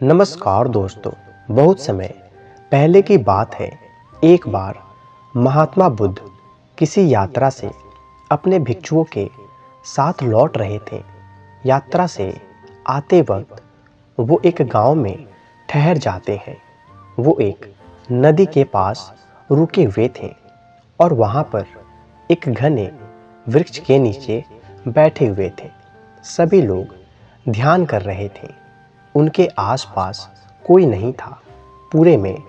नमस्कार दोस्तों। बहुत समय पहले की बात है। एक बार महात्मा बुद्ध किसी यात्रा से अपने भिक्षुओं के साथ लौट रहे थे। यात्रा से आते वक्त वो एक गांव में ठहर जाते हैं। वो एक नदी के पास रुके हुए थे और वहां पर एक घने वृक्ष के नीचे बैठे हुए थे। सभी लोग ध्यान कर रहे थे। उनके आसपास कोई नहीं था। पूरे में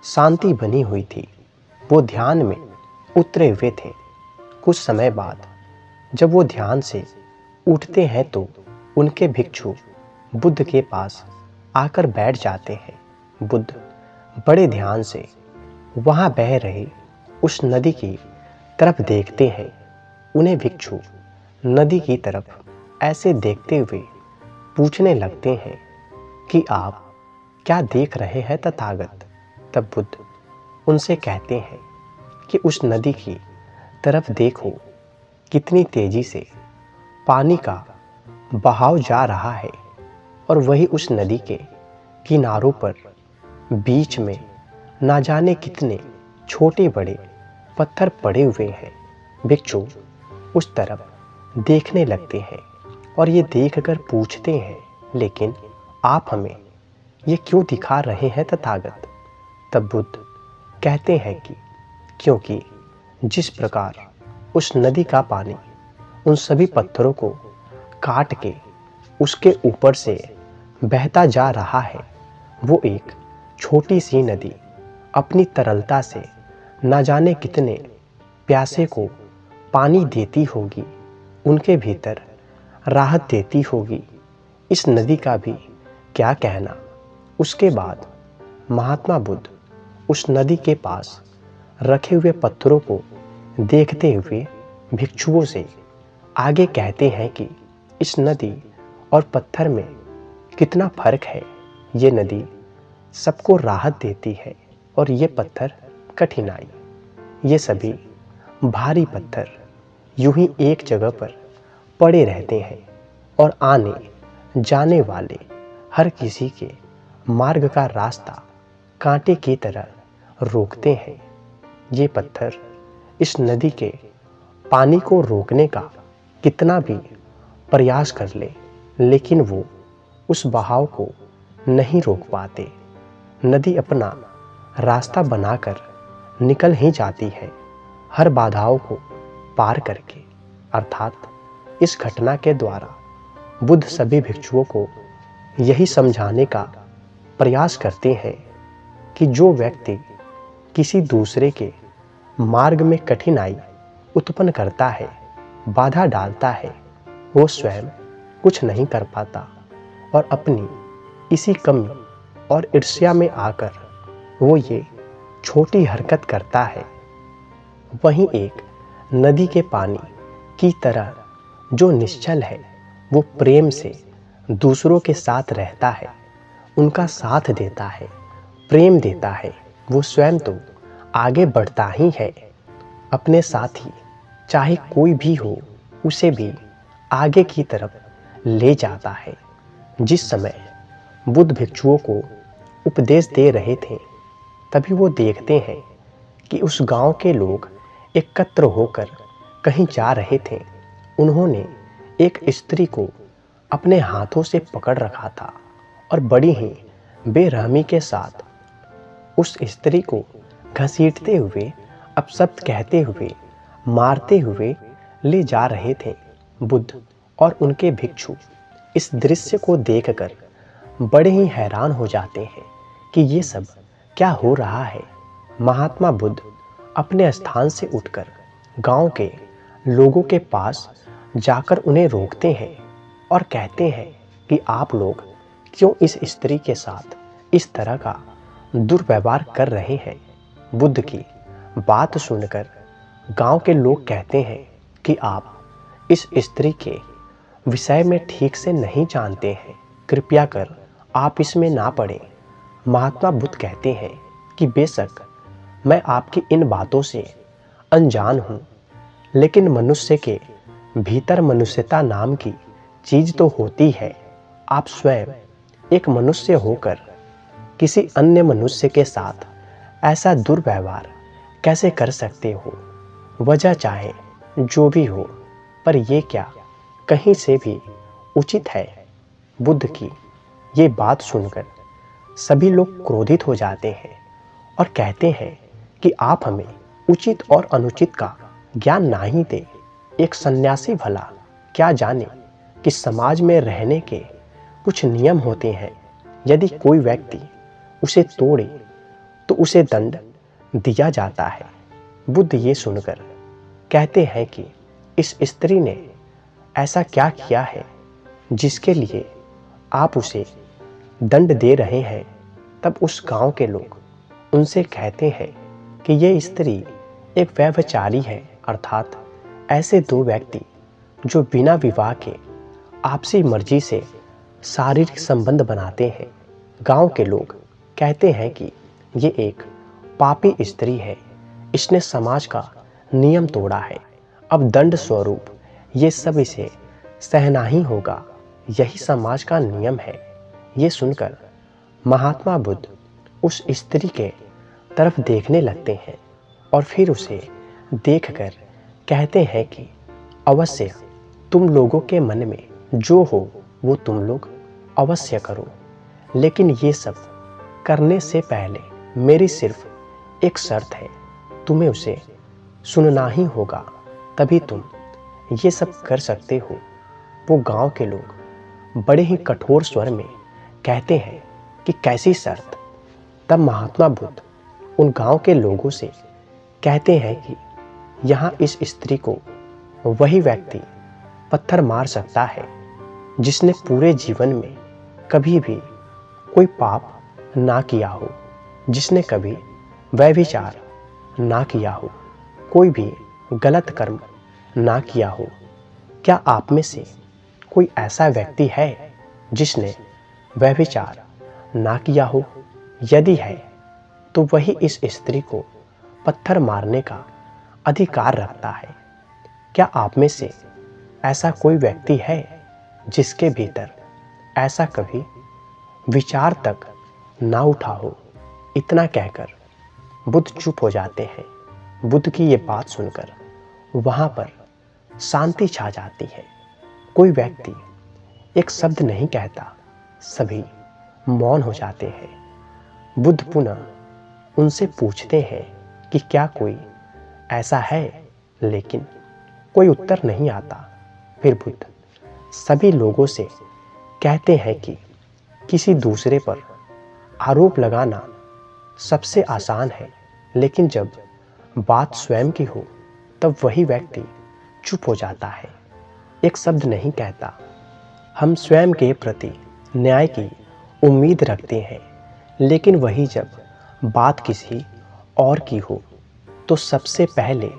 शांति बनी हुई थी। वो ध्यान में उतरे हुए थे। कुछ समय बाद जब वो ध्यान से उठते हैं तो उनके भिक्षु बुद्ध के पास आकर बैठ जाते हैं। बुद्ध बड़े ध्यान से वहाँ बह रहे उस नदी की तरफ देखते हैं। उन्हें भिक्षु नदी की तरफ ऐसे देखते हुए पूछने लगते हैं कि आप क्या देख रहे हैं तथागत। तब बुद्ध उनसे कहते हैं कि उस नदी की तरफ देखो, कितनी तेजी से पानी का बहाव जा रहा है और वही उस नदी के किनारों पर बीच में ना जाने कितने छोटे बड़े पत्थर पड़े हुए हैं। भिक्षु उस तरफ देखने लगते हैं और ये देखकर पूछते हैं, लेकिन आप हमें ये क्यों दिखा रहे हैं तथागत। तब बुद्ध कहते हैं कि क्योंकि जिस प्रकार उस नदी का पानी उन सभी पत्थरों को काट के उसके ऊपर से बहता जा रहा है, वो एक छोटी सी नदी अपनी तरलता से ना जाने कितने प्यासे को पानी देती होगी, उनके भीतर राहत देती होगी। इस नदी का भी क्या कहना। उसके बाद महात्मा बुद्ध उस नदी के पास रखे हुए पत्थरों को देखते हुए भिक्षुओं से आगे कहते हैं कि इस नदी और पत्थर में कितना फर्क है। ये नदी सबको राहत देती है और ये पत्थर कठिनाई। ये सभी भारी पत्थर यूं ही एक जगह पर पड़े रहते हैं और आने जाने वाले हर किसी के मार्ग का रास्ता कांटे की तरह रोकते हैं। ये पत्थर इस नदी के पानी को रोकने का कितना भी प्रयास कर ले, लेकिन वो उस बहाव को नहीं रोक पाते। नदी अपना रास्ता बनाकर निकल ही जाती है, हर बाधाओं को पार करके। अर्थात इस घटना के द्वारा बुद्ध सभी भिक्षुओं को यही समझाने का प्रयास करते हैं कि जो व्यक्ति किसी दूसरे के मार्ग में कठिनाई उत्पन्न करता है, बाधा डालता है, वो स्वयं कुछ नहीं कर पाता और अपनी इसी कमी और ईर्ष्या में आकर वो ये छोटी हरकत करता है। वहीं एक नदी के पानी की तरह जो निश्चल है, वो प्रेम से दूसरों के साथ रहता है, उनका साथ देता है, प्रेम देता है। वो स्वयं तो आगे बढ़ता ही है, अपने साथ ही चाहे कोई भी हो उसे भी आगे की तरफ ले जाता है। जिस समय बुद्ध भिक्षुओं को उपदेश दे रहे थे, तभी वो देखते हैं कि उस गांव के लोग एकत्र होकर कहीं जा रहे थे। उन्होंने एक स्त्री को अपने हाथों से पकड़ रखा था और बड़ी ही बेरहमी के साथ उस स्त्री को घसीटते हुए, अपशब्द कहते हुए, मारते हुए ले जा रहे थे। बुद्ध और उनके भिक्षु इस दृश्य को देखकर बड़े ही हैरान हो जाते हैं कि ये सब क्या हो रहा है। महात्मा बुद्ध अपने स्थान से उठकर गांव के लोगों के पास जाकर उन्हें रोकते हैं और कहते हैं कि आप लोग क्यों इस स्त्री के साथ इस तरह का दुर्व्यवहार कर रहे हैं। बुद्ध की बात सुनकर गांव के लोग कहते हैं कि आप इस स्त्री के विषय में ठीक से नहीं जानते हैं, कृपया कर आप इसमें ना पड़ें। महात्मा बुद्ध कहते हैं कि बेशक मैं आपकी इन बातों से अनजान हूँ, लेकिन मनुष्य के भीतर मनुष्यता नाम की चीज तो होती है। आप स्वयं एक मनुष्य होकर किसी अन्य मनुष्य के साथ ऐसा दुर्व्यवहार कैसे कर सकते हो? वजह चाहे जो भी हो, पर ये क्या कहीं से भी उचित है? बुद्ध की ये बात सुनकर सभी लोग क्रोधित हो जाते हैं और कहते हैं कि आप हमें उचित और अनुचित का ज्ञान नहीं दे। एक सन्यासी भला क्या जाने कि समाज में रहने के कुछ नियम होते हैं। यदि कोई व्यक्ति उसे तोड़े तो उसे दंड दिया जाता है। बुद्ध ये सुनकर कहते हैं कि इस स्त्री ने ऐसा क्या किया है जिसके लिए आप उसे दंड दे रहे हैं? तब उस गांव के लोग उनसे कहते हैं कि ये स्त्री एक व्यभिचारी है, अर्थात ऐसे दो व्यक्ति जो बिना विवाह के आपसी मर्जी से शारीरिक संबंध बनाते हैं। गांव के लोग कहते हैं कि ये एक पापी स्त्री है, इसने समाज का नियम तोड़ा है, अब दंड स्वरूप ये सब इसे सहना ही होगा, यही समाज का नियम है। ये सुनकर महात्मा बुद्ध उस स्त्री के तरफ देखने लगते हैं और फिर उसे देखकर कहते हैं कि अवश्य तुम लोगों के मन में जो हो वो तुम लोग अवश्य करो, लेकिन ये सब करने से पहले मेरी सिर्फ एक शर्त है, तुम्हें उसे सुनना ही होगा, तभी तुम ये सब कर सकते हो। वो गांव के लोग बड़े ही कठोर स्वर में कहते हैं कि कैसी शर्त? तब महात्मा बुद्ध उन गांव के लोगों से कहते हैं कि यहाँ इस स्त्री को वही व्यक्ति पत्थर मार सकता है जिसने पूरे जीवन में कभी भी कोई पाप ना किया हो, जिसने कभी व्यभिचार ना किया हो, कोई भी गलत कर्म ना किया हो। क्या आप में से कोई ऐसा व्यक्ति है जिसने व्यभिचार ना किया हो? यदि है तो वही इस स्त्री को पत्थर मारने का अधिकार रखता है। क्या आप में से ऐसा कोई व्यक्ति है जिसके भीतर ऐसा कभी विचार तक ना उठा हो? इतना कहकर बुद्ध चुप हो जाते हैं। बुद्ध की ये बात सुनकर वहाँ पर शांति छा जाती है। कोई व्यक्ति एक शब्द नहीं कहता, सभी मौन हो जाते हैं। बुद्ध पुनः उनसे पूछते हैं कि क्या कोई ऐसा है, लेकिन कोई उत्तर नहीं आता। फिर बुद्ध सभी लोगों से कहते हैं कि किसी दूसरे पर आरोप लगाना सबसे आसान है, लेकिन जब बात स्वयं की हो तब वही व्यक्ति चुप हो जाता है, एक शब्द नहीं कहता। हम स्वयं के प्रति न्याय की उम्मीद रखते हैं, लेकिन वही जब बात किसी और की हो तो सबसे पहले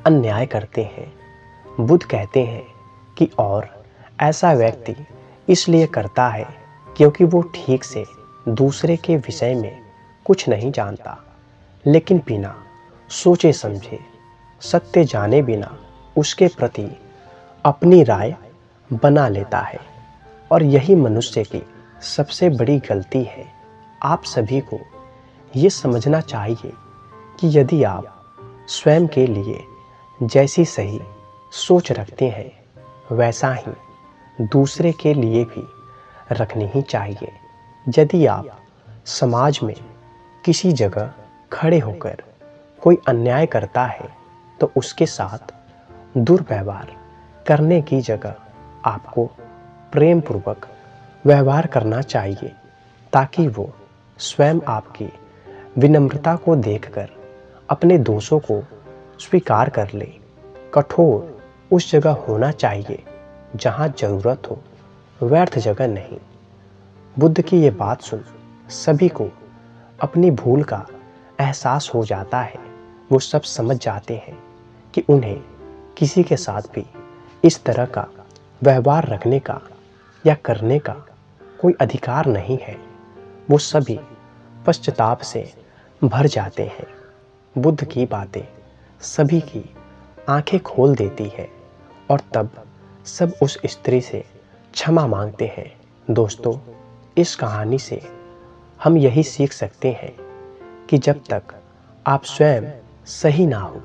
अन्याय करते हैं। बुद्ध कहते हैं कि और ऐसा व्यक्ति इसलिए करता है क्योंकि वो ठीक से दूसरे के विषय में कुछ नहीं जानता, लेकिन बिना सोचे समझे, सत्य जाने बिना उसके प्रति अपनी राय बना लेता है। और यही मनुष्य की सबसे बड़ी गलती है। आप सभी को ये समझना चाहिए कि यदि आप स्वयं के लिए जैसी सही सोच रखते हैं, वैसा ही दूसरे के लिए भी रखनी ही चाहिए। यदि आप समाज में किसी जगह खड़े होकर कोई अन्याय करता है तो उसके साथ दुर्व्यवहार करने की जगह आपको प्रेम पूर्वक व्यवहार करना चाहिए, ताकि वो स्वयं आपकी विनम्रता को देखकर अपने दोषों को स्वीकार कर ले। कठोर उस जगह होना चाहिए जहाँ ज़रूरत हो, व्यर्थ जगह नहीं। बुद्ध की ये बात सुन सभी को अपनी भूल का एहसास हो जाता है। वो सब समझ जाते हैं कि उन्हें किसी के साथ भी इस तरह का व्यवहार रखने का या करने का कोई अधिकार नहीं है। वो सभी पश्चाताप से भर जाते हैं। बुद्ध की बातें सभी की आंखें खोल देती है और तब सब उस स्त्री से क्षमा मांगते हैं। दोस्तों, इस कहानी से हम यही सीख सकते हैं कि जब तक आप स्वयं सही ना हो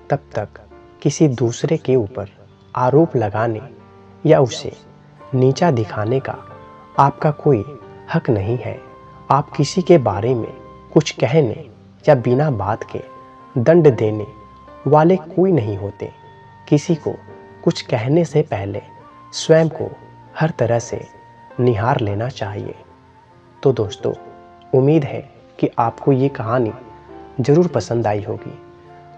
तब तक किसी दूसरे के ऊपर आरोप लगाने या उसे नीचा दिखाने का आपका कोई हक नहीं है। आप किसी के बारे में कुछ कहने या बिना बात के दंड देने वाले कोई नहीं होते। किसी को कुछ कहने से पहले स्वयं को हर तरह से निहार लेना चाहिए। तो दोस्तों, उम्मीद है कि आपको ये कहानी ज़रूर पसंद आई होगी।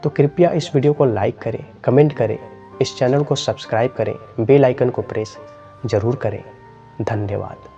तो कृपया इस वीडियो को लाइक करें, कमेंट करें, इस चैनल को सब्सक्राइब करें, बेल आइकन को प्रेस ज़रूर करें। धन्यवाद।